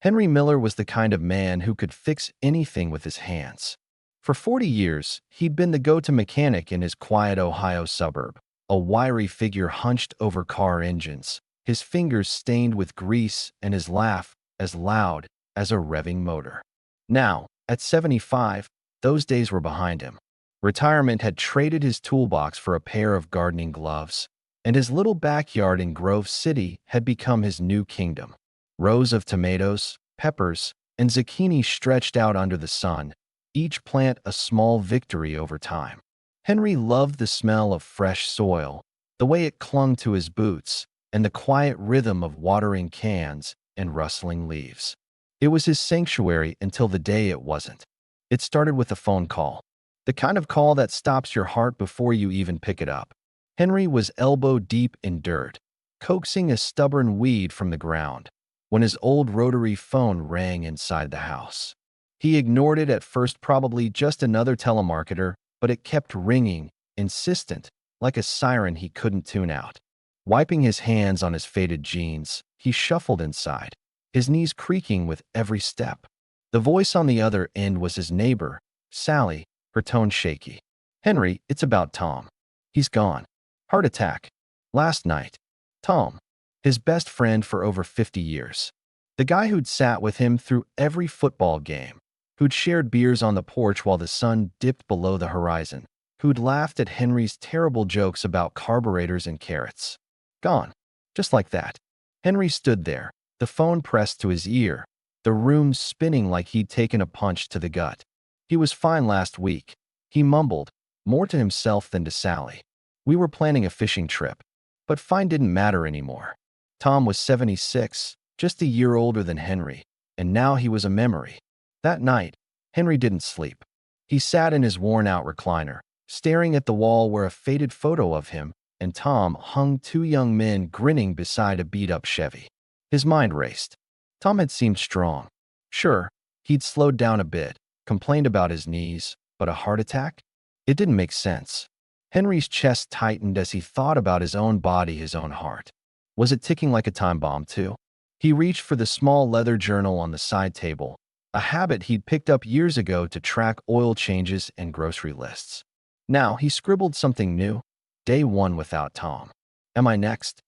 Henry Miller was the kind of man who could fix anything with his hands. For 40 years, he'd been the go-to mechanic in his quiet Ohio suburb, a wiry figure hunched over car engines, his fingers stained with grease and his laugh as loud as a revving motor. Now, at 75, those days were behind him. Retirement had traded his toolbox for a pair of gardening gloves, and his little backyard in Grove City had become his new kingdom. Rows of tomatoes, peppers, and zucchini stretched out under the sun, each plant a small victory over time. Henry loved the smell of fresh soil, the way it clung to his boots, and the quiet rhythm of watering cans and rustling leaves. It was his sanctuary until the day it wasn't. It started with a phone call, the kind of call that stops your heart before you even pick it up. Henry was elbow-deep in dirt, coaxing a stubborn weed from the ground, when his old rotary phone rang inside the house. He ignored it at first, probably just another telemarketer, but it kept ringing, insistent, like a siren he couldn't tune out. Wiping his hands on his faded jeans, he shuffled inside, his knees creaking with every step. The voice on the other end was his neighbor, Sally, her tone shaky. "Henry, it's about Tom. He's gone. Heart attack. Last night." Tom, his best friend for over 50 years. The guy who'd sat with him through every football game, who'd shared beers on the porch while the sun dipped below the horizon, who'd laughed at Henry's terrible jokes about carburetors and carrots. Gone. Just like that. Henry stood there, the phone pressed to his ear, the room spinning like he'd taken a punch to the gut. He was fine last week, he mumbled, more to himself than to Sally. We were planning a fishing trip, but fine didn't matter anymore. Tom was 76, just a year older than Henry, and now he was a memory. That night, Henry didn't sleep. He sat in his worn-out recliner, staring at the wall where a faded photo of him and Tom hung, two young men grinning beside a beat-up Chevy. His mind raced. Tom had seemed strong. Sure, he'd slowed down a bit, complained about his knees, but a heart attack? It didn't make sense. Henry's chest tightened as he thought about his own body, his own heart. Was it ticking like a time bomb, too? He reached for the small leather journal on the side table, a habit he'd picked up years ago to track oil changes and grocery lists. Now he scribbled something new. Day 1 without Tom. Am I next?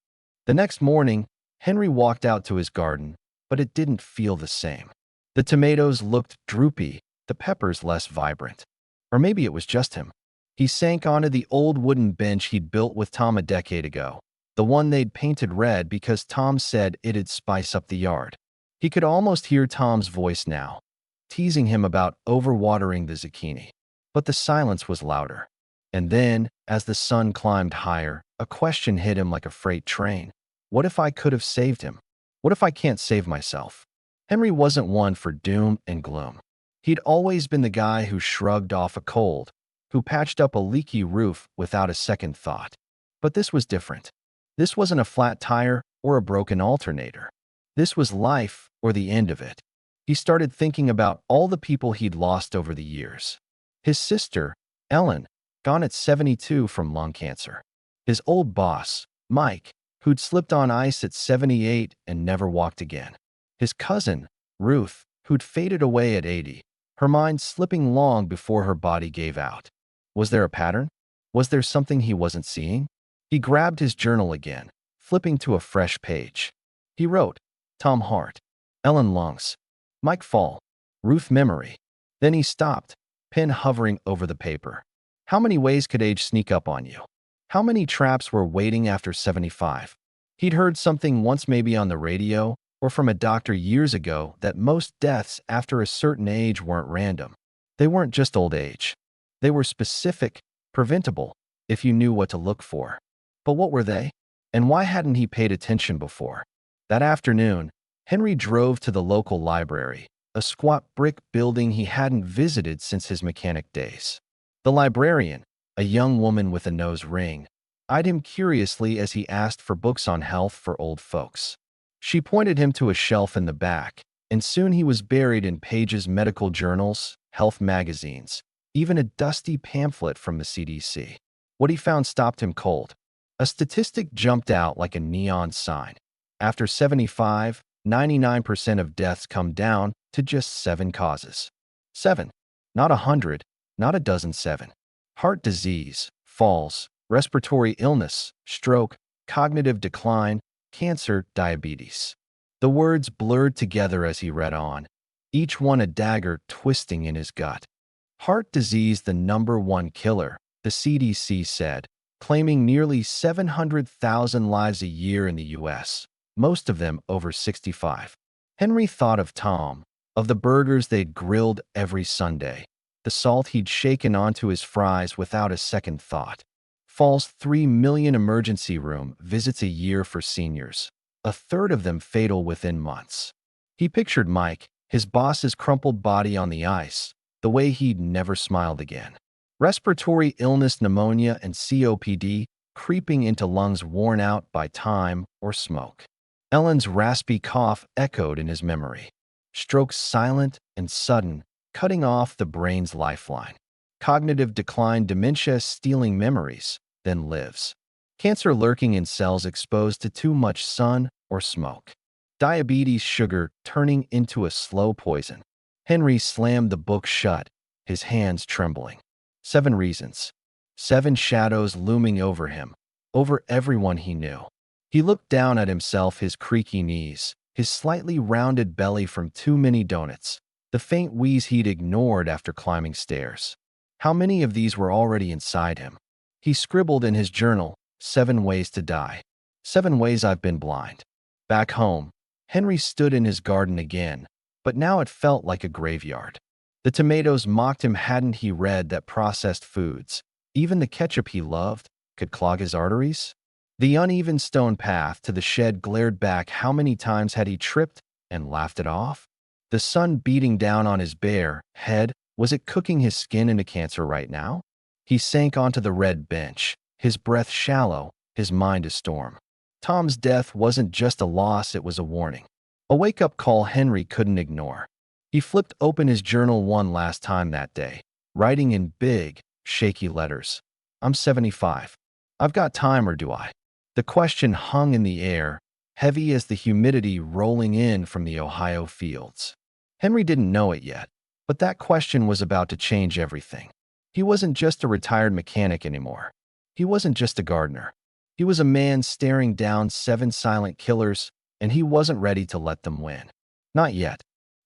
The next morning, Henry walked out to his garden, but it didn't feel the same. The tomatoes looked droopy, the peppers less vibrant. Or maybe it was just him. He sank onto the old wooden bench he'd built with Tom a decade ago, the one they'd painted red because Tom said it'd spice up the yard. He could almost hear Tom's voice now, teasing him about overwatering the zucchini. But the silence was louder. And then, as the sun climbed higher, a question hit him like a freight train. What if I could have saved him? What if I can't save myself? Henry wasn't one for doom and gloom. He'd always been the guy who shrugged off a cold, who patched up a leaky roof without a second thought. But this was different. This wasn't a flat tire or a broken alternator. This was life or the end of it. He started thinking about all the people he'd lost over the years. His sister, Ellen, gone at 72 from lung cancer. His old boss, Mike, who'd slipped on ice at 78 and never walked again. His cousin, Ruth, who'd faded away at 80, her mind slipping long before her body gave out. Was there a pattern? Was there something he wasn't seeing? He grabbed his journal again, flipping to a fresh page. He wrote, Tom Hart, Ellen lungs, Mike fall, Ruth memory. Then he stopped, pen hovering over the paper. How many ways could age sneak up on you? How many traps were waiting after 75? He'd heard something once, maybe on the radio or from a doctor years ago, that most deaths after a certain age weren't random. They weren't just old age. They were specific, preventable, if you knew what to look for. But what were they? And why hadn't he paid attention before? That afternoon, Henry drove to the local library, a squat brick building he hadn't visited since his mechanic days. The librarian, a young woman with a nose ring, eyed him curiously as he asked for books on health for old folks. She pointed him to a shelf in the back, and soon he was buried in pages, medical journals, health magazines, even a dusty pamphlet from the CDC. What he found stopped him cold. A statistic jumped out like a neon sign. After 75, 99% of deaths come down to just 7 causes. 7. Not 100, not a dozen 7. Heart disease, falls, respiratory illness, stroke, cognitive decline, cancer, diabetes. The words blurred together as he read on, each one a dagger twisting in his gut. Heart disease, the #1 killer, the CDC said, claiming nearly 700,000 lives a year in the U.S., most of them over 65. Henry thought of Tom, of the burgers they'd grilled every Sunday, the salt he'd shaken onto his fries without a second thought. Falls 3 million emergency room visits a year for seniors, a third of them fatal within months. He pictured Mike, his boss's crumpled body on the ice, the way he'd never smiled again. Respiratory illness, pneumonia, and COPD creeping into lungs worn out by time or smoke. Ellen's raspy cough echoed in his memory. Stroke silent and sudden, cutting off the brain's lifeline. Cognitive decline, dementia stealing memories, then lives. Cancer lurking in cells exposed to too much sun or smoke. Diabetes, sugar turning into a slow poison. Henry slammed the book shut, his hands trembling. 7 reasons. 7 shadows looming over him, over everyone he knew. He looked down at himself, his creaky knees, his slightly rounded belly from too many donuts, the faint wheeze he'd ignored after climbing stairs. How many of these were already inside him? He scribbled in his journal, 7 ways to die. 7 ways I've been blind. Back home, Henry stood in his garden again, but now it felt like a graveyard. The tomatoes mocked him. Hadn't he read that processed foods, even the ketchup he loved, could clog his arteries? The uneven stone path to the shed glared back. How many times had he tripped and laughed it off? The sun beating down on his bare head, was it cooking his skin into cancer right now? He sank onto the red bench, his breath shallow, his mind a storm. Tom's death wasn't just a loss, it was a warning. A wake-up call Henry couldn't ignore. He flipped open his journal one last time that day, writing in big, shaky letters, I'm 75. I've got time, or do I? The question hung in the air, heavy as the humidity rolling in from the Ohio fields. Henry didn't know it yet, but that question was about to change everything. He wasn't just a retired mechanic anymore. He wasn't just a gardener. He was a man staring down 7 silent killers, and he wasn't ready to let them win. Not yet.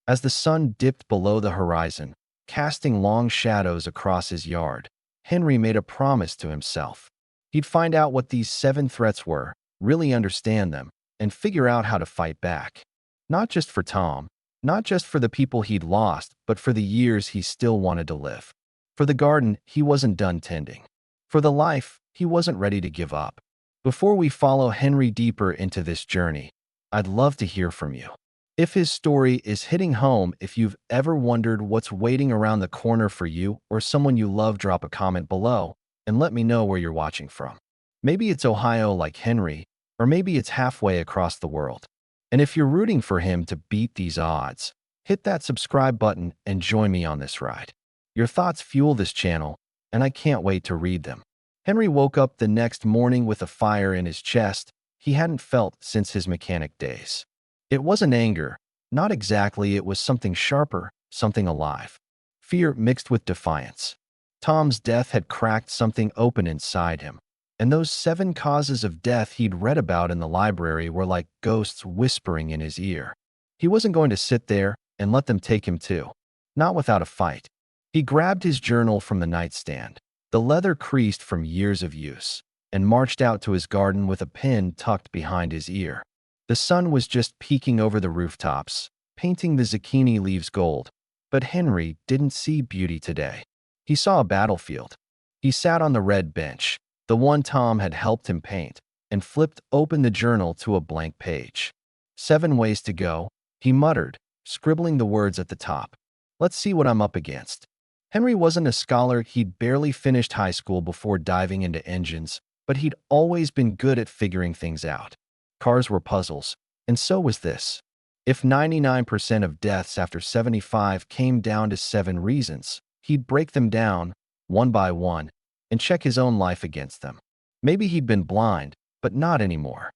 As the sun dipped below the horizon, casting long shadows across his yard, Henry made a promise to himself. He'd find out what these 7 threats were, really understand them, and figure out how to fight back. Not just for Tom, not just for the people he'd lost, but for the years he still wanted to live. For the garden he wasn't done tending. For the life he wasn't ready to give up. Before we follow Henry deeper into this journey, I'd love to hear from you. If his story is hitting home, if you've ever wondered what's waiting around the corner for you or someone you love, drop a comment below and let me know where you're watching from. Maybe it's Ohio like Henry, or maybe it's halfway across the world. And if you're rooting for him to beat these odds, hit that subscribe button and join me on this ride. Your thoughts fuel this channel, and I can't wait to read them. Henry woke up the next morning with a fire in his chest he hadn't felt since his mechanic days. It wasn't anger, not exactly, it was something sharper, something alive. Fear mixed with defiance. Tom's death had cracked something open inside him, and those 7 causes of death he'd read about in the library were like ghosts whispering in his ear. He wasn't going to sit there and let them take him too. Not without a fight. He grabbed his journal from the nightstand, the leather creased from years of use, and marched out to his garden with a pen tucked behind his ear. The sun was just peeking over the rooftops, painting the zucchini leaves gold, but Henry didn't see beauty today. He saw a battlefield. He sat on the red bench, the one Tom had helped him paint, and flipped open the journal to a blank page. 7 ways to go, he muttered, scribbling the words at the top. Let's see what I'm up against. Henry wasn't a scholar, he'd barely finished high school before diving into engines, but he'd always been good at figuring things out. Cars were puzzles, and so was this. If 99% of deaths after 75 came down to 7 reasons, he'd break them down, one by one, and check his own life against them. Maybe he'd been blind, but not anymore.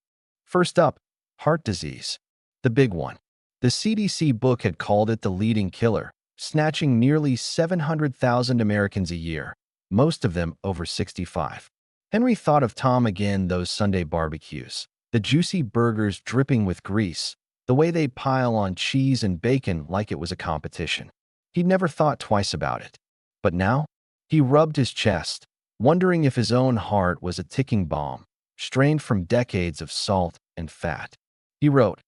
First up, heart disease. The big one. The CDC book had called it the leading killer, snatching nearly 700,000 Americans a year, most of them over 65. Henry thought of Tom again, those Sunday barbecues, the juicy burgers dripping with grease, the way they pile on cheese and bacon like it was a competition. He'd never thought twice about it. But now, he rubbed his chest, wondering if his own heart was a ticking bomb, strained from decades of salt and fat. He wrote,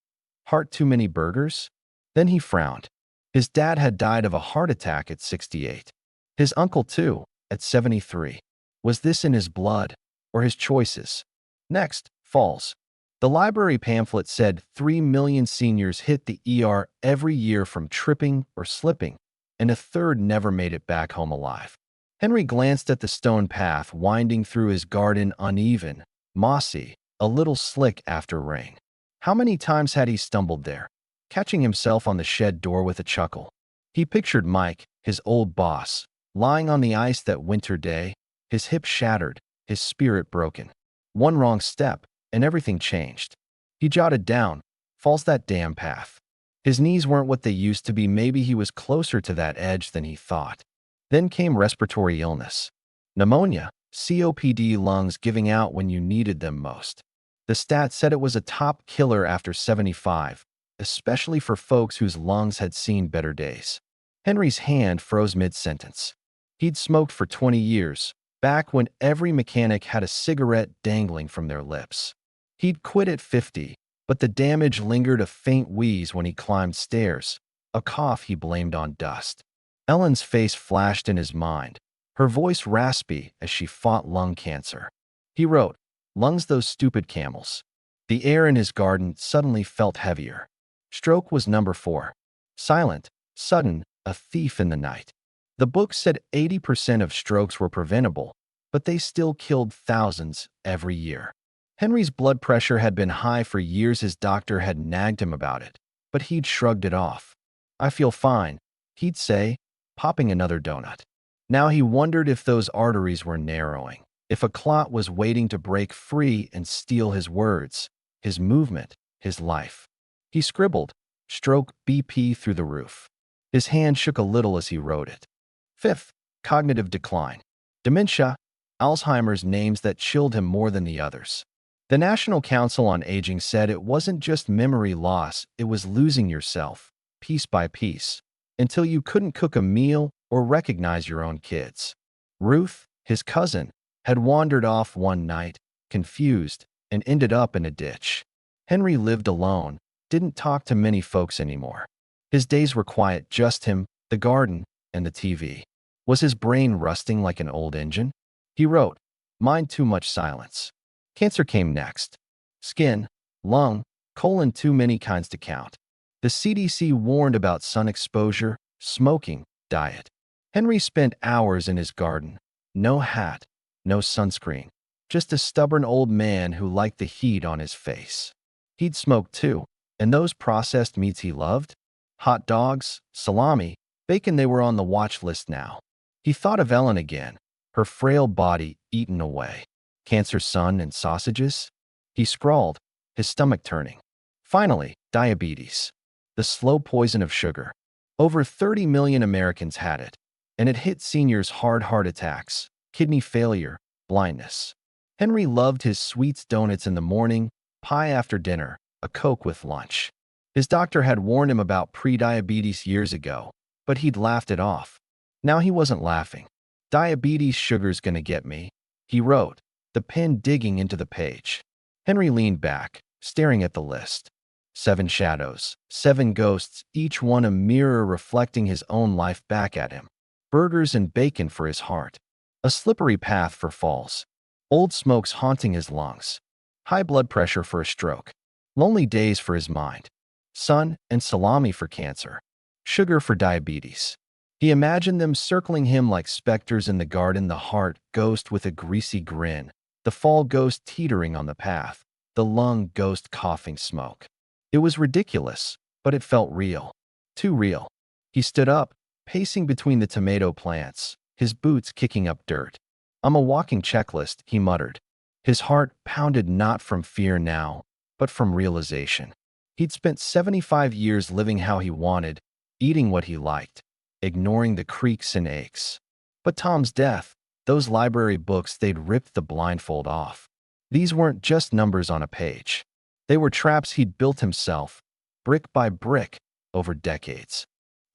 "Heart too many burgers?" Then he frowned. His dad had died of a heart attack at 68. His uncle, too, at 73. Was this in his blood or his choices? Next, falls. The library pamphlet said 3 million seniors hit the ER every year from tripping or slipping, and a third never made it back home alive. Henry glanced at the stone path winding through his garden, uneven, mossy, a little slick after rain. How many times had he stumbled there, catching himself on the shed door with a chuckle? He pictured Mike, his old boss, lying on the ice that winter day, his hip shattered, his spirit broken. One wrong step, and everything changed. He jotted down, "Falls that damn path." His knees weren't what they used to be. Maybe he was closer to that edge than he thought. Then came respiratory illness. Pneumonia, COPD, lungs giving out when you needed them most. The stat said it was a top killer after 75, especially for folks whose lungs had seen better days. Henry's hand froze mid-sentence. He'd smoked for 20 years, back when every mechanic had a cigarette dangling from their lips. He'd quit at 50, but the damage lingered, a faint wheeze when he climbed stairs, a cough he blamed on dust. Ellen's face flashed in his mind, her voice raspy as she fought lung cancer. He wrote, "Lungs, those stupid camels." The air in his garden suddenly felt heavier. Stroke was number 4. Silent, sudden, a thief in the night. The book said 80% of strokes were preventable, but they still killed thousands every year. Henry's blood pressure had been high for years. His doctor had nagged him about it, but he'd shrugged it off. "I feel fine," he'd say, popping another donut. Now he wondered if those arteries were narrowing, if a clot was waiting to break free and steal his words, his movement, his life. He scribbled, "Stroke BP through the roof." His hand shook a little as he wrote it. 5th, cognitive decline. Dementia, Alzheimer's, names that chilled him more than the others. The National Council on Aging said it wasn't just memory loss, it was losing yourself, piece by piece, until you couldn't cook a meal or recognize your own kids. Ruth, his cousin, had wandered off one night, confused, and ended up in a ditch. Henry lived alone, didn't talk to many folks anymore. His days were quiet, just him, the garden, and the TV. Was his brain rusting like an old engine? He wrote, "Mind too much silence." Cancer came next. Skin, lung, colon, too many kinds to count. The CDC warned about sun exposure, smoking, diet. Henry spent hours in his garden. No hat, no sunscreen. Just a stubborn old man who liked the heat on his face. He'd smoke too, and those processed meats he loved? Hot dogs, salami, bacon, they were on the watch list now. He thought of Ellen again, her frail body eaten away. Cancer, sun, and sausages? He scrawled, his stomach turning. Finally, diabetes. The slow poison of sugar. Over 30 million Americans had it, and it hit seniors hard: heart attacks, kidney failure, blindness. Henry loved his sweets, donuts in the morning, pie after dinner, a Coke with lunch. His doctor had warned him about pre-diabetes years ago, but he'd laughed it off. Now he wasn't laughing. "Diabetes, sugar's gonna get me," he wrote, the pen digging into the page. Henry leaned back, staring at the list. 7 shadows, 7 ghosts, each one a mirror reflecting his own life back at him. Burgers and bacon for his heart. A slippery path for falls. Old smokes haunting his lungs. High blood pressure for a stroke. Lonely days for his mind. Sun and salami for cancer. Sugar for diabetes. He imagined them circling him like specters in the garden, the heart ghost with a greasy grin, the fall ghost teetering on the path, the lung ghost coughing smoke. It was ridiculous, but it felt real. Too real. He stood up, pacing between the tomato plants, his boots kicking up dirt. "I'm a walking checklist," he muttered. His heart pounded not from fear now, but from realization. He'd spent 75 years living how he wanted, eating what he liked, ignoring the creaks and aches. But Tom's death, those library books, they'd ripped the blindfold off. These weren't just numbers on a page. They were traps he'd built himself, brick by brick, over decades.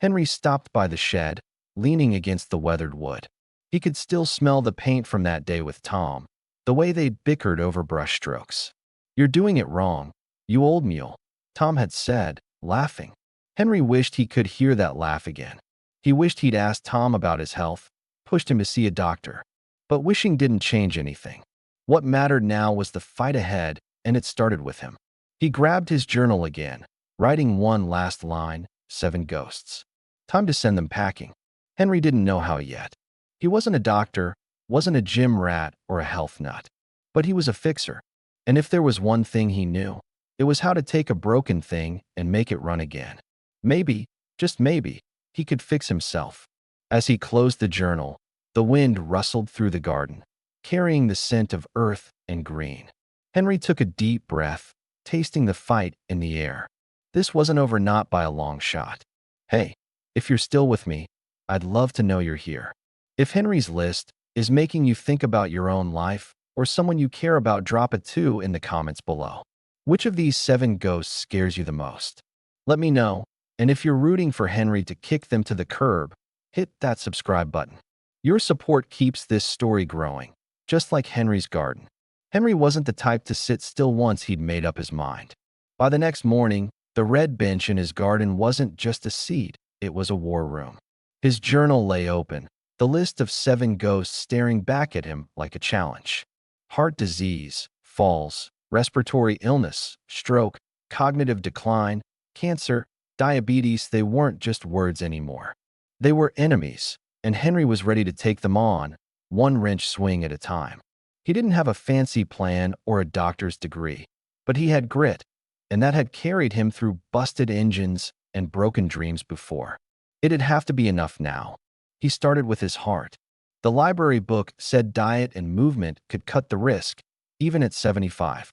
Henry stopped by the shed, leaning against the weathered wood. He could still smell the paint from that day with Tom, the way they'd bickered over brushstrokes. "You're doing it wrong, you old mule," Tom had said, laughing. Henry wished he could hear that laugh again. He wished he'd asked Tom about his health, pushed him to see a doctor. But wishing didn't change anything. What mattered now was the fight ahead, and it started with him. He grabbed his journal again, writing one last line, 7 ghosts. Time to send them packing. Henry didn't know how yet. He wasn't a doctor, wasn't a gym rat or a health nut. But he was a fixer. And if there was one thing he knew, it was how to take a broken thing and make it run again. Maybe, just maybe, he could fix himself. As he closed the journal, the wind rustled through the garden, carrying the scent of earth and green. Henry took a deep breath, tasting the fight in the air. This wasn't over, not by a long shot. Hey, if you're still with me, I'd love to know you're here. If Henry's list is making you think about your own life or someone you care about, drop a 2 in the comments below. Which of these 7 ghosts scares you the most? Let me know, and if you're rooting for Henry to kick them to the curb, hit that subscribe button. Your support keeps this story growing, just like Henry's garden. Henry wasn't the type to sit still once he'd made up his mind. By the next morning, the red bench in his garden wasn't just a seat, it was a war room. His journal lay open, the list of 7 ghosts staring back at him like a challenge. Heart disease, falls, respiratory illness, stroke, cognitive decline, cancer, diabetes, they weren't just words anymore. They were enemies, and Henry was ready to take them on, one wrench swing at a time. He didn't have a fancy plan or a doctor's degree, but he had grit, and that had carried him through busted engines and broken dreams before. It'd have to be enough now. He started with his heart. The library book said diet and movement could cut the risk, even at 75.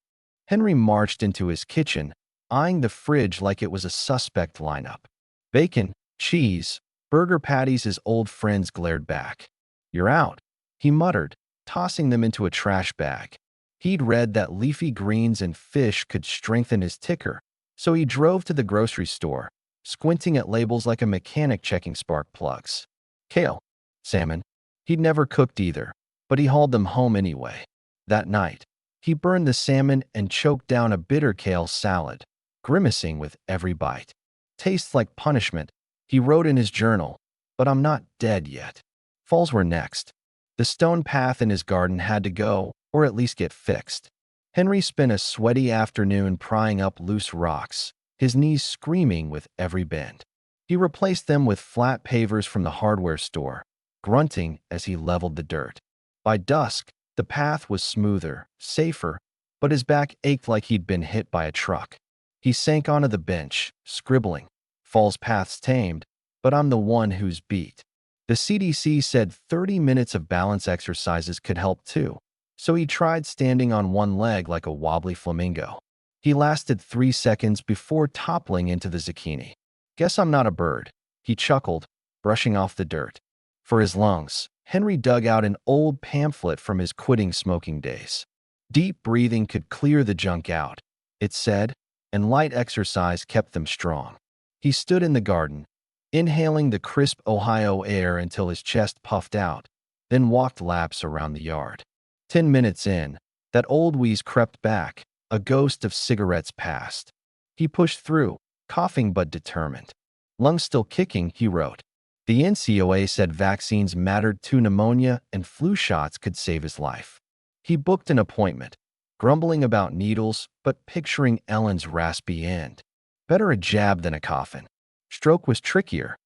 Henry marched into his kitchen, eyeing the fridge like it was a suspect lineup. Bacon, cheese, burger patties. His old friends glared back. "You're out," he muttered, tossing them into a trash bag. He'd read that leafy greens and fish could strengthen his ticker, so he drove to the grocery store, squinting at labels like a mechanic checking spark plugs. Kale, salmon. He'd never cooked either, but he hauled them home anyway. That night, he burned the salmon and choked down a bitter kale salad, grimacing with every bite. "Tastes like punishment," he wrote in his journal, "but I'm not dead yet." Falls were next. The stone path in his garden had to go, or at least get fixed. Henry spent a sweaty afternoon prying up loose rocks, his knees screaming with every bend. He replaced them with flat pavers from the hardware store, grunting as he leveled the dirt. By dusk, the path was smoother, safer, but his back ached like he'd been hit by a truck. He sank onto the bench, scribbling. "Fall's path's tamed, but I'm the one who's beat." The CDC said 30 minutes of balance exercises could help too, so he tried standing on one leg like a wobbly flamingo. He lasted 3 seconds before toppling into the zucchini. "Guess I'm not a bird," he chuckled, brushing off the dirt. For his lungs, Henry dug out an old pamphlet from his quitting smoking days. Deep breathing could clear the junk out, it said, and light exercise kept them strong. He stood in the garden, inhaling the crisp Ohio air until his chest puffed out, then walked laps around the yard. 10 minutes in, that old wheeze crept back, a ghost of cigarettes past. He pushed through, coughing but determined. "Lungs still kicking," he wrote. The NCOA said vaccines mattered too. Pneumonia and flu shots could save his life. He booked an appointment, grumbling about needles but picturing Ellen's raspy end. Better a jab than a coffin. Stroke was trickier.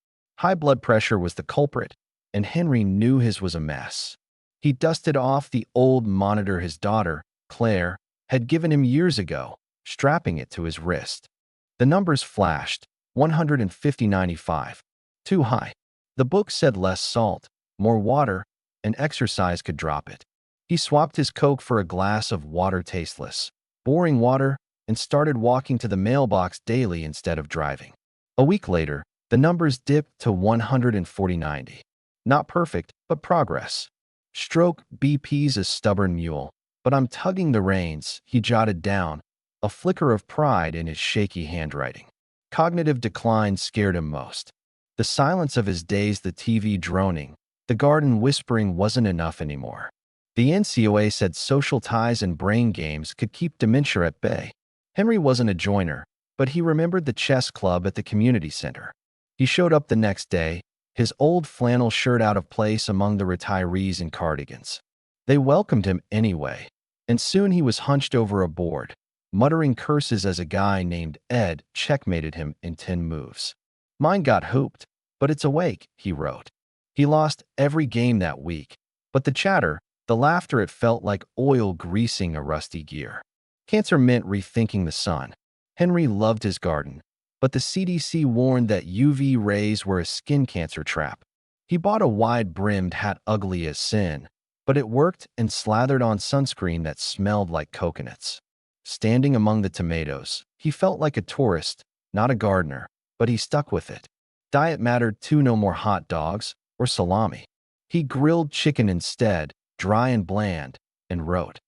High blood pressure was the culprit, and Henry knew his was a mess. He dusted off the old monitor his daughter, Claire, had given him years ago, strapping it to his wrist. The numbers flashed, 150/95. Too high. The book said less salt, more water, and exercise could drop it. He swapped his Coke for a glass of water, tasteless, boring water, and started walking to the mailbox daily instead of driving. A week later, the numbers dipped to 140/90. Not perfect, but progress. Stroke, BP's a stubborn mule, but I'm tugging the reins, he jotted down, a flicker of pride in his shaky handwriting. Cognitive decline scared him most. The silence of his days, the TV droning, the garden whispering wasn't enough anymore. The NCOA said social ties and brain games could keep dementia at bay. Henry wasn't a joiner, but he remembered the chess club at the community center. He showed up the next day, his old flannel shirt out of place among the retirees in cardigans. They welcomed him anyway, and soon he was hunched over a board, muttering curses as a guy named Ed checkmated him in 10 moves. Mine got hooped, but it's awake, he wrote. He lost every game that week, but the chatter, the laughter, it felt like oil greasing a rusty gear. Cancer meant rethinking the sun. Henry loved his garden, but the CDC warned that UV rays were a skin cancer trap. He bought a wide-brimmed hat, ugly as sin, but it worked, and slathered on sunscreen that smelled like coconuts. Standing among the tomatoes, he felt like a tourist, not a gardener, but he stuck with it. Diet mattered too, no more hot dogs or salami. He grilled chicken instead, dry and bland, and wrote,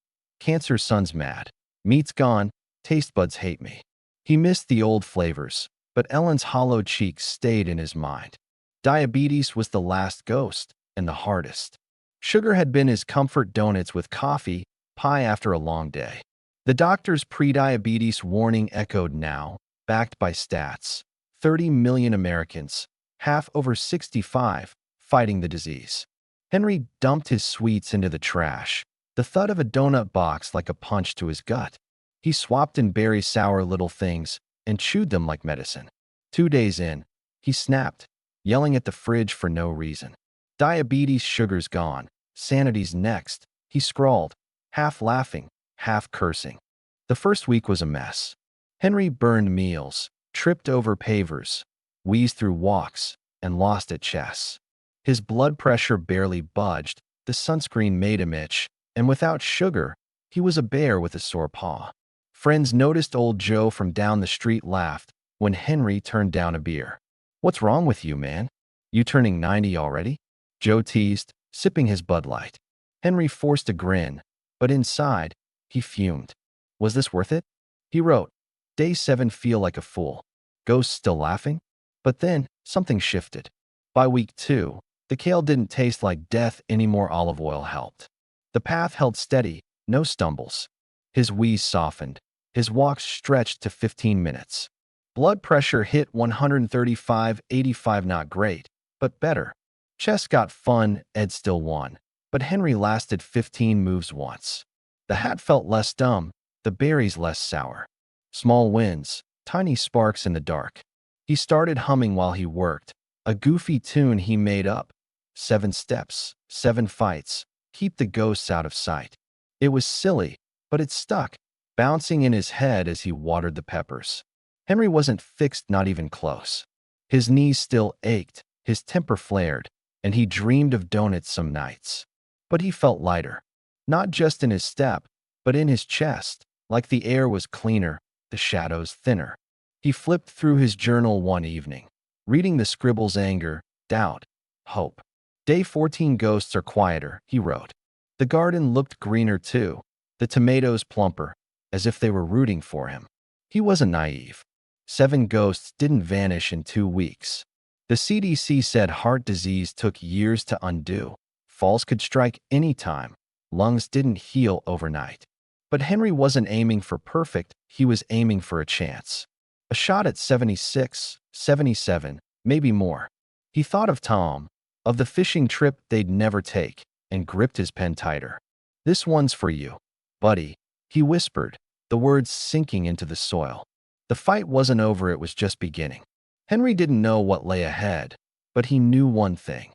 "Cancer sun's mad. Meat's gone, taste buds hate me." He missed the old flavors, but Ellen's hollow cheeks stayed in his mind. Diabetes was the last ghost, and the hardest. Sugar had been his comfort, donuts with coffee, pie after a long day. The doctor's pre-diabetes warning echoed now, backed by stats. 30 million Americans, half over 65, fighting the disease. Henry dumped his sweets into the trash, the thud of a donut box like a punch to his gut. He swapped in berry sour little things and chewed them like medicine. 2 days in, he snapped, yelling at the fridge for no reason. "Diabetes, sugar's gone. Sanity's next," he scrawled, half laughing, half cursing. The first week was a mess. Henry burned meals, tripped over pavers, wheezed through walks, and lost at chess. His blood pressure barely budged, the sunscreen made him itch, and without sugar, he was a bear with a sore paw. Friends noticed. Old Joe from down the street laughed when Henry turned down a beer. "What's wrong with you, man? You turning 90 already?" Joe teased, sipping his Bud Light. Henry forced a grin, but inside, he fumed. Was this worth it? He wrote, "Day 7 feel like a fool. Ghosts still laughing?" But then, something shifted. By week 2, the kale didn't taste like death anymore. Olive oil helped. The path held steady, no stumbles. His wheeze softened. His walks stretched to 15 minutes. Blood pressure hit 135/85, not great, but better. Chess got fun. Ed still won, but Henry lasted 15 moves once. The hat felt less dumb, the berries less sour. Small wins, tiny sparks in the dark. He started humming while he worked, a goofy tune he made up. 7 steps, 7 fights, keep the ghosts out of sight. It was silly, but it stuck, bouncing in his head as he watered the peppers. Henry wasn't fixed, not even close. His knees still ached, his temper flared, and he dreamed of donuts some nights. But he felt lighter, not just in his step, but in his chest, like the air was cleaner, the shadows thinner. He flipped through his journal one evening, reading the scribbles: anger, doubt, hope. Day 14, ghosts are quieter, he wrote. The garden looked greener too, the tomatoes plumper, as if they were rooting for him. He wasn't naive. 7 ghosts didn't vanish in 2 weeks. The CDC said heart disease took years to undo. Falls could strike any time. Lungs didn't heal overnight. But Henry wasn't aiming for perfect, he was aiming for a chance. A shot at 76, 77, maybe more. He thought of Tom, of the fishing trip they'd never take, and gripped his pen tighter. "This one's for you, buddy," he whispered, the words sinking into the soil. The fight wasn't over, it was just beginning. Henry didn't know what lay ahead, but he knew one thing.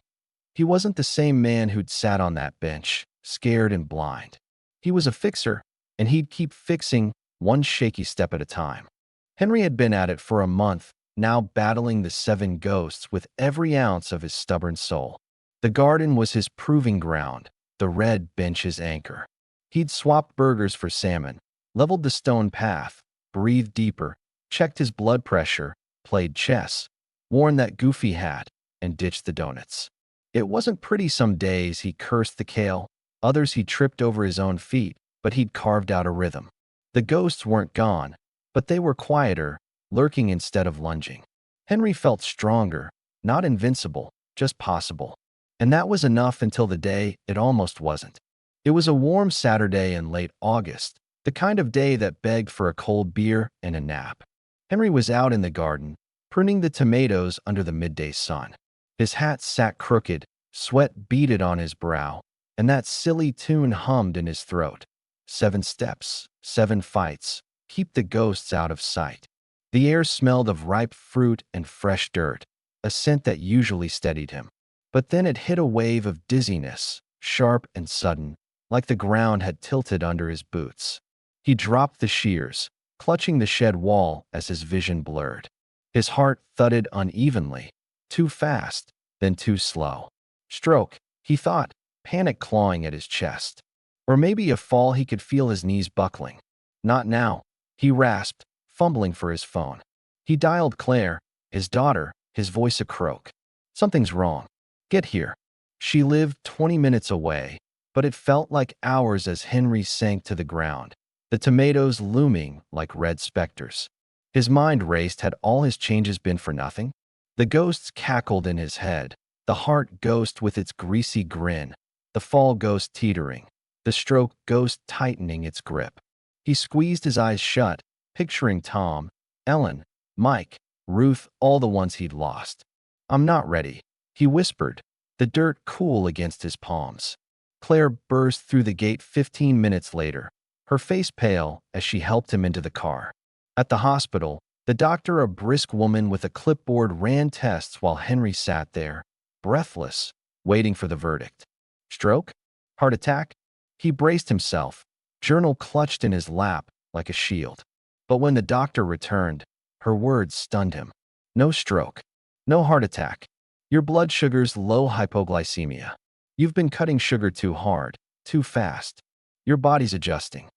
He wasn't the same man who'd sat on that bench, scared and blind. He was a fixer, and he'd keep fixing, one shaky step at a time. Henry had been at it for a month, now battling the 7 ghosts with every ounce of his stubborn soul. The garden was his proving ground, the red bench his anchor. He'd swapped burgers for salmon, leveled the stone path, breathed deeper, checked his blood pressure, played chess, worn that goofy hat, and ditched the donuts. It wasn't pretty. Some days he cursed the kale, others he tripped over his own feet, but he'd carved out a rhythm. The ghosts weren't gone, but they were quieter, lurking instead of lunging. Henry felt stronger, not invincible, just possible. And that was enough until the day it almost wasn't. It was a warm Saturday in late August, the kind of day that begged for a cold beer and a nap. Henry was out in the garden, pruning the tomatoes under the midday sun. His hat sat crooked, sweat beaded on his brow, and that silly tune hummed in his throat. 7 steps, 7 fights, keep the ghosts out of sight. The air smelled of ripe fruit and fresh dirt, a scent that usually steadied him. But then it hit a wave of dizziness, sharp and sudden, like the ground had tilted under his boots. He dropped the shears, clutching the shed wall as his vision blurred. His heart thudded unevenly, too fast, then too slow. Stroke, he thought, panic clawing at his chest. Or maybe a fall. He could feel his knees buckling. Not now, he rasped, fumbling for his phone. He dialed Claire, his daughter, his voice a croak. Something's wrong. Get here. She lived 20 minutes away, but it felt like hours as Henry sank to the ground, the tomatoes looming like red specters. His mind raced. Had all his changes been for nothing? The ghosts cackled in his head, the heart ghost with its greasy grin, the fall ghost teetering, the stroke ghost tightening its grip. He squeezed his eyes shut, picturing Tom, Ellen, Mike, Ruth, all the ones he'd lost. I'm not ready, he whispered, the dirt cool against his palms. Claire burst through the gate 15 minutes later, her face pale as she helped him into the car. At the hospital, the doctor, a brisk woman with a clipboard, ran tests while Henry sat there, breathless, waiting for the verdict. Stroke? Heart attack? He braced himself, journal clutched in his lap like a shield. But when the doctor returned, her words stunned him. No stroke. No heart attack. Your blood sugar's low, hypoglycemia. You've been cutting sugar too hard, too fast. Your body's adjusting.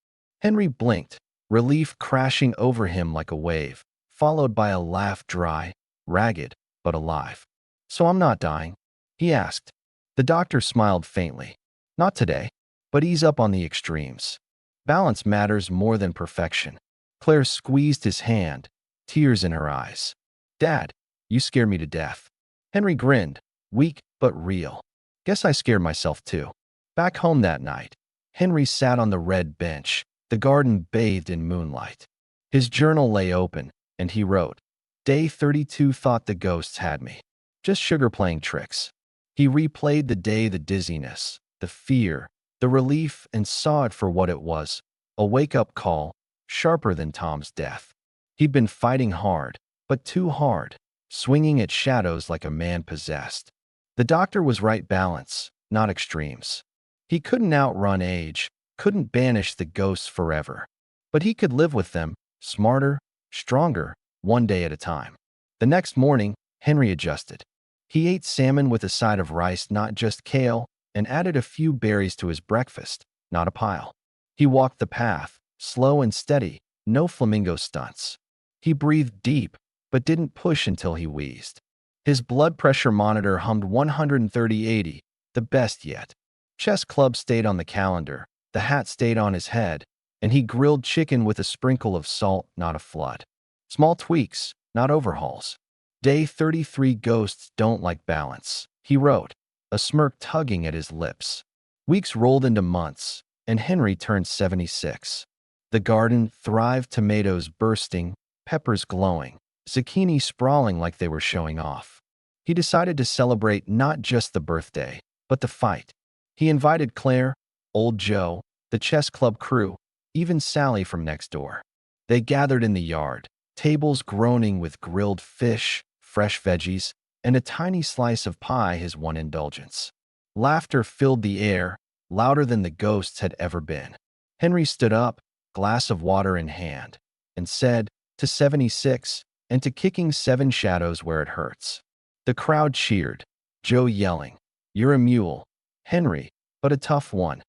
Henry blinked, relief crashing over him like a wave, followed by a laugh, dry, ragged, but alive. So I'm not dying? He asked. The doctor smiled faintly. Not today, but ease up on the extremes. Balance matters more than perfection. Claire squeezed his hand, tears in her eyes. Dad, you scare me to death. Henry grinned, weak but real. Guess I scared myself too. Back home that night, Henry sat on the red bench, the garden bathed in moonlight. His journal lay open, and he wrote, Day 32, thought the ghosts had me. Just sugar playing tricks. He replayed the day, the dizziness, the fear, the relief, and saw it for what it was, a wake-up call, sharper than Tom's death. He'd been fighting hard, but too hard, swinging at shadows like a man possessed. The doctor was right, balance, not extremes. He couldn't outrun age, couldn't banish the ghosts forever. But he could live with them, smarter, stronger, one day at a time. The next morning, Henry adjusted. He ate salmon with a side of rice, not just kale, and added a few berries to his breakfast, not a pile. He walked the path, slow and steady, no flamingo stunts. He breathed deep, but didn't push until he wheezed. His blood pressure monitor hummed 130/80, the best yet. Chess club stayed on the calendar, the hat stayed on his head, and he grilled chicken with a sprinkle of salt, not a flood. Small tweaks, not overhauls. Day 33, ghosts don't like balance, he wrote, a smirk tugging at his lips. Weeks rolled into months, and Henry turned 76. The garden thrived, tomatoes bursting, peppers glowing, zucchini sprawling like they were showing off. He decided to celebrate not just the birthday, but the fight. He invited Claire, old Joe, the chess club crew, even Sally from next door. They gathered in the yard, tables groaning with grilled fish, fresh veggies, and a tiny slice of pie, his one indulgence. Laughter filled the air, louder than the ghosts had ever been. Henry stood up, glass of water in hand, and said, to 76, and to kicking 7 shadows where it hurts. The crowd cheered, Joe yelling, You're a mule, Henry, but a tough one.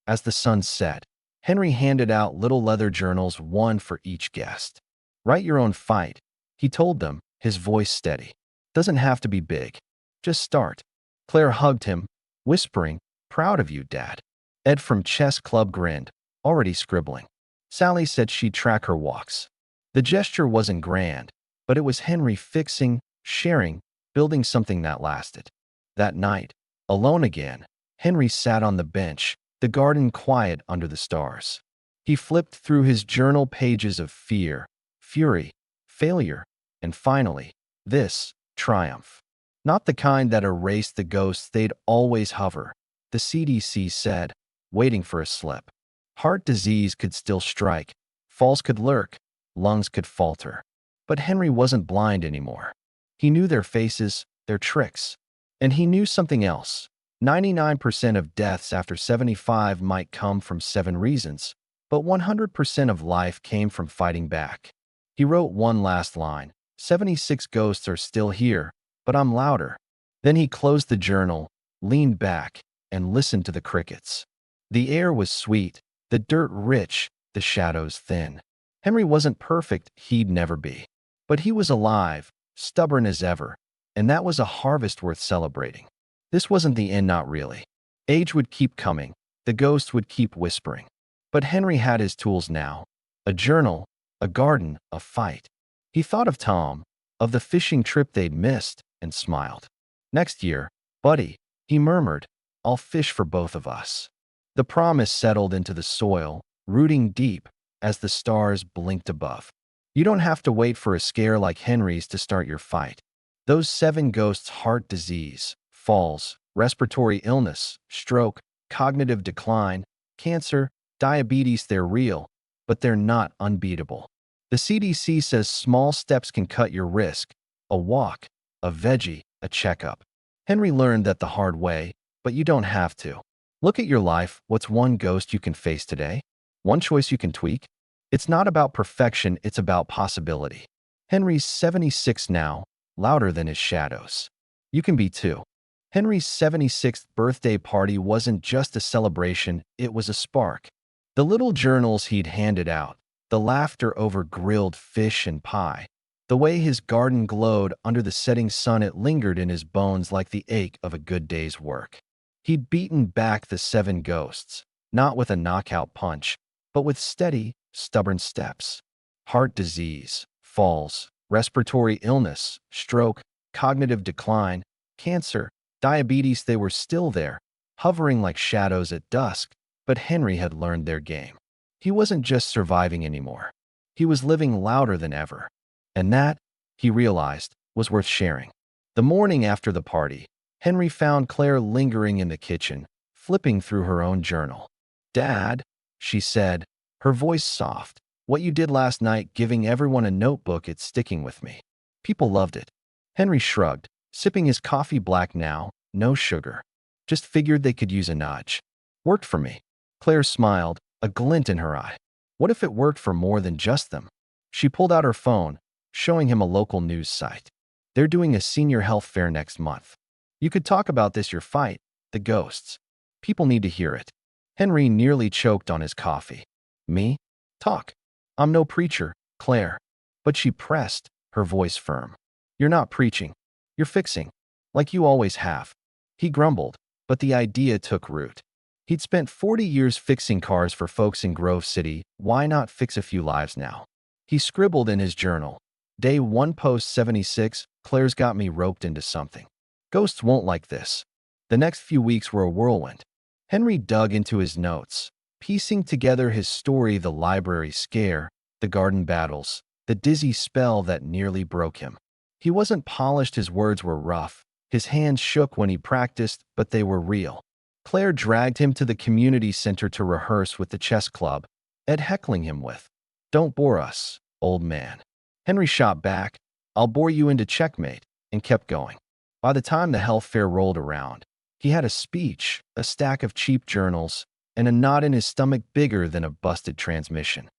As the sun set, Henry handed out little leather journals, one for each guest. Write your own fight, he told them, his voice steady. Doesn't have to be big. Just start. Claire hugged him, whispering, proud of you, Dad. Ed from Chess Club grinned, already scribbling. Sally said she'd track her walks. The gesture wasn't grand, but it was Henry fixing, sharing, building something that lasted. That night, alone again, Henry sat on the bench, the garden quiet under the stars. He flipped through his journal pages of fear, fury, failure, and finally, this triumph. Not the kind that erased the ghosts they'd always hover, the CDC said, waiting for a slip. Heart disease could still strike, falls could lurk, lungs could falter. But Henry wasn't blind anymore. He knew their faces, their tricks. And he knew something else. 99% of deaths after 75 might come from 7 reasons, but 100% of life came from fighting back. He wrote one last line, 76 ghosts are still here, but I'm louder. Then he closed the journal, leaned back, and listened to the crickets. The air was sweet, the dirt rich, the shadows thin. Henry wasn't perfect, he'd never be. But he was alive, stubborn as ever, and that was a harvest worth celebrating. This wasn't the end, not really. Age would keep coming, the ghost would keep whispering. But Henry had his tools now. A journal, a garden, a fight. He thought of Tom, of the fishing trip they'd missed, and smiled. Next year, buddy, he murmured, I'll fish for both of us. The promise settled into the soil, rooting deep, as the stars blinked above. You don't have to wait for a scare like Henry's to start your fight. Those 7 ghosts, heart disease, falls, respiratory illness, stroke, cognitive decline, cancer, diabetes, they're real, but they're not unbeatable. The CDC says small steps can cut your risk. A walk, a veggie, a checkup. Henry learned that the hard way, but you don't have to. Look at your life. What's one ghost you can face today? One choice you can tweak? It's not about perfection, it's about possibility. Henry's 76 now, louder than his shadows. You can be too. Henry's 76th birthday party wasn't just a celebration, it was a spark. The little journals he'd handed out, the laughter over grilled fish and pie, the way his garden glowed under the setting sun, it lingered in his bones like the ache of a good day's work. He'd beaten back the 7 ghosts, not with a knockout punch, but with steady, stubborn steps. Heart disease, falls, respiratory illness, stroke, cognitive decline, cancer, diabetes, they were still there, hovering like shadows at dusk, but Henry had learned their game. He wasn't just surviving anymore. He was living louder than ever. And that, he realized, was worth sharing. The morning after the party, Henry found Claire lingering in the kitchen, flipping through her own journal. Dad, she said, her voice soft, what you did last night, giving everyone a notebook, it's sticking with me. People loved it. Henry shrugged, sipping his coffee black now, no sugar. Just figured they could use a nudge. Worked for me. Claire smiled, a glint in her eye. What if it worked for more than just them? She pulled out her phone, showing him a local news site. They're doing a senior health fair next month. You could talk about this, your fight, the ghosts. People need to hear it. Henry nearly choked on his coffee. Me? Talk. I'm no preacher, Claire. But she pressed, her voice firm. You're not preaching. You're fixing. Like you always have. He grumbled, but the idea took root. He'd spent 40 years fixing cars for folks in Grove City. Why not fix a few lives now? He scribbled in his journal. Day 1, post 76, Claire's got me roped into something. Ghosts won't like this. The next few weeks were a whirlwind. Henry dug into his notes, piecing together his story, the library scare, the garden battles, the dizzy spell that nearly broke him. He wasn't polished, his words were rough, his hands shook when he practiced, but they were real. Claire dragged him to the community center to rehearse with the chess club, Ed heckling him with, "Don't bore us, old man." Henry shot back, "I'll bore you into checkmate," and kept going. By the time the health fair rolled around, he had a speech, a stack of cheap journals, and a knot in his stomach bigger than a busted transmission.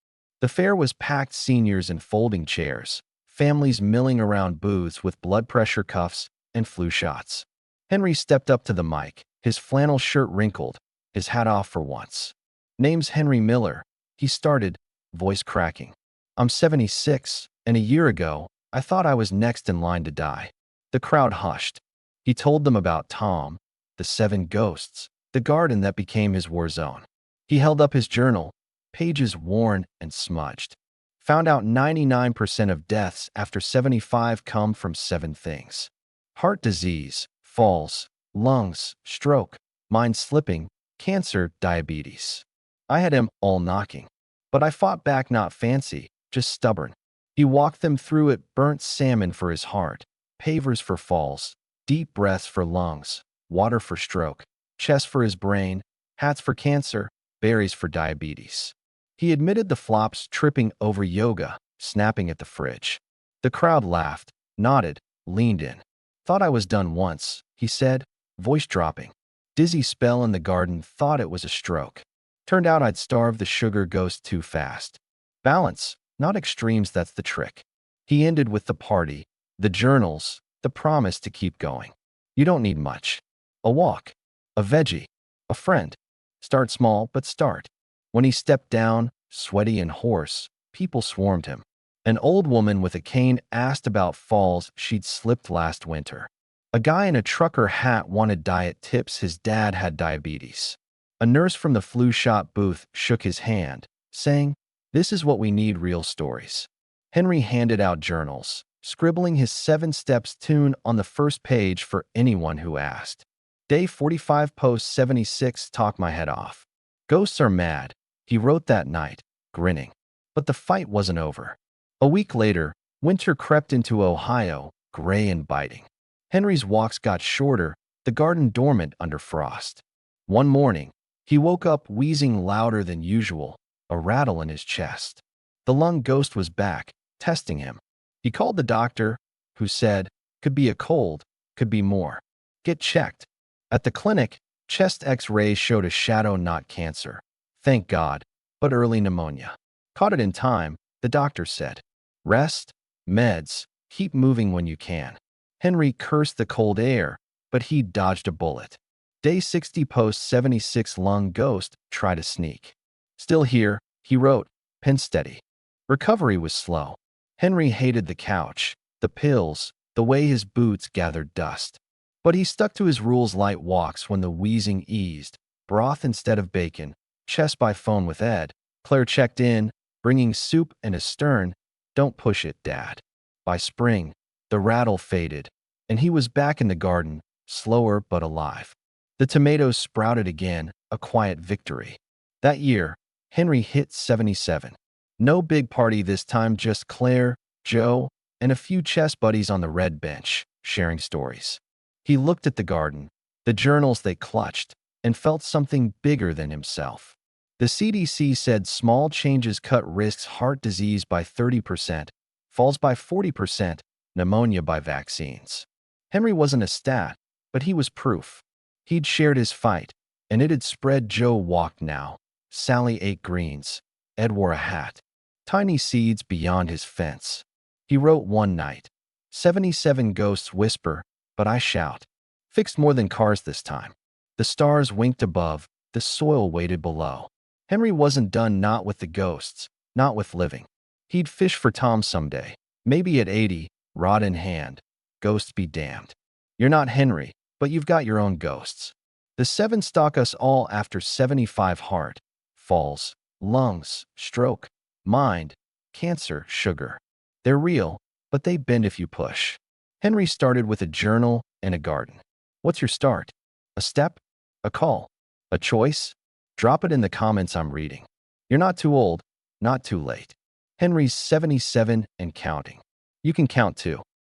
The fair was packed, seniors in folding chairs, families milling around booths with blood pressure cuffs and flu shots. Henry stepped up to the mic, his flannel shirt wrinkled, his hat off for once. "Name's Henry Miller," he started, voice cracking. "I'm 76, And a year ago, I thought I was next in line to die. The crowd hushed. He told them about Tom, the 7 ghosts, the garden that became his war zone. He held up his journal, pages worn and smudged. Found out 99% of deaths after 75 come from 7 things: heart disease, falls, lungs, stroke, mind slipping, cancer, diabetes. I had him all knocking. But I fought back, not fancy, just stubborn. He walked them through it: burnt salmon for his heart, pavers for falls, deep breaths for lungs, water for stroke, chest for his brain, hats for cancer, berries for diabetes. He admitted the flops: tripping over yoga, snapping at the fridge. The crowd laughed, nodded, leaned in. Thought I was done once, he said, voice dropping. Dizzy spell in the garden, thought it was a stroke. Turned out I'd starved the sugar ghost too fast. Balance, not extremes, that's the trick. He ended with the party, the journals, the promise to keep going. You don't need much. A walk, a veggie, a friend. Start small, but start. When he stepped down, sweaty and hoarse, people swarmed him. An old woman with a cane asked about falls she'd slipped last winter. A guy in a trucker hat wanted diet tips: his dad had diabetes. A nurse from the flu shot booth shook his hand, saying, "This is what we need, real stories." Henry handed out journals, scribbling his 7 steps tune on the first page for anyone who asked. Day 45, post 76, talk my head off. Ghosts are mad, he wrote that night, grinning. But the fight wasn't over. A week later, winter crept into Ohio, gray and biting. Henry's walks got shorter, the garden dormant under frost. One morning, he woke up wheezing louder than usual, a rattle in his chest. The lung ghost was back, testing him. He called the doctor, who said, "Could be a cold, could be more. Get checked." At the clinic, chest x-rays showed a shadow, not cancer. Thank God, but early pneumonia. Caught it in time, the doctor said. Rest, meds, keep moving when you can. Henry cursed the cold air, but he dodged a bullet. Day 60, post 76, lung ghost, try to sneak. Still here, he wrote, pen steady. Recovery was slow. Henry hated the couch, the pills, the way his boots gathered dust. But he stuck to his rules: light walks when the wheezing eased, broth instead of bacon, chess by phone with Ed. Claire checked in, bringing soup and a stern, "Don't push it, Dad." By spring, the rattle faded, and he was back in the garden, slower but alive. The tomatoes sprouted again, a quiet victory. That year, Henry hit 77. No big party this time, just Claire, Joe, and a few chess buddies on the red bench, sharing stories. He looked at the garden, the journals they clutched, and felt something bigger than himself. The CDC said small changes cut risks: heart disease by 30%, falls by 40%, pneumonia by vaccines. Henry wasn't a stat, but he was proof. He'd shared his fight, and it had spread. Joe walked now. Sally ate greens. Ed wore a hat. Tiny seeds beyond his fence. He wrote one night, 77 ghosts whisper, but I shout. Fixed more than cars this time. The stars winked above, the soil waited below. Henry wasn't done, not with the ghosts, not with living. He'd fish for Tom someday, maybe at 80, rod in hand. Ghosts be damned. You're not Henry, but you've got your own ghosts. The 7 stalk us all after 75: heart, falls, lungs, stroke, mind, cancer, sugar. They're real, but they bend if you push. Henry started with a journal and a garden. What's your start? A step? A call? A choice? Drop it in the comments. I'm reading. You're not too old, not too late. Henry's 77 and counting. You can count too.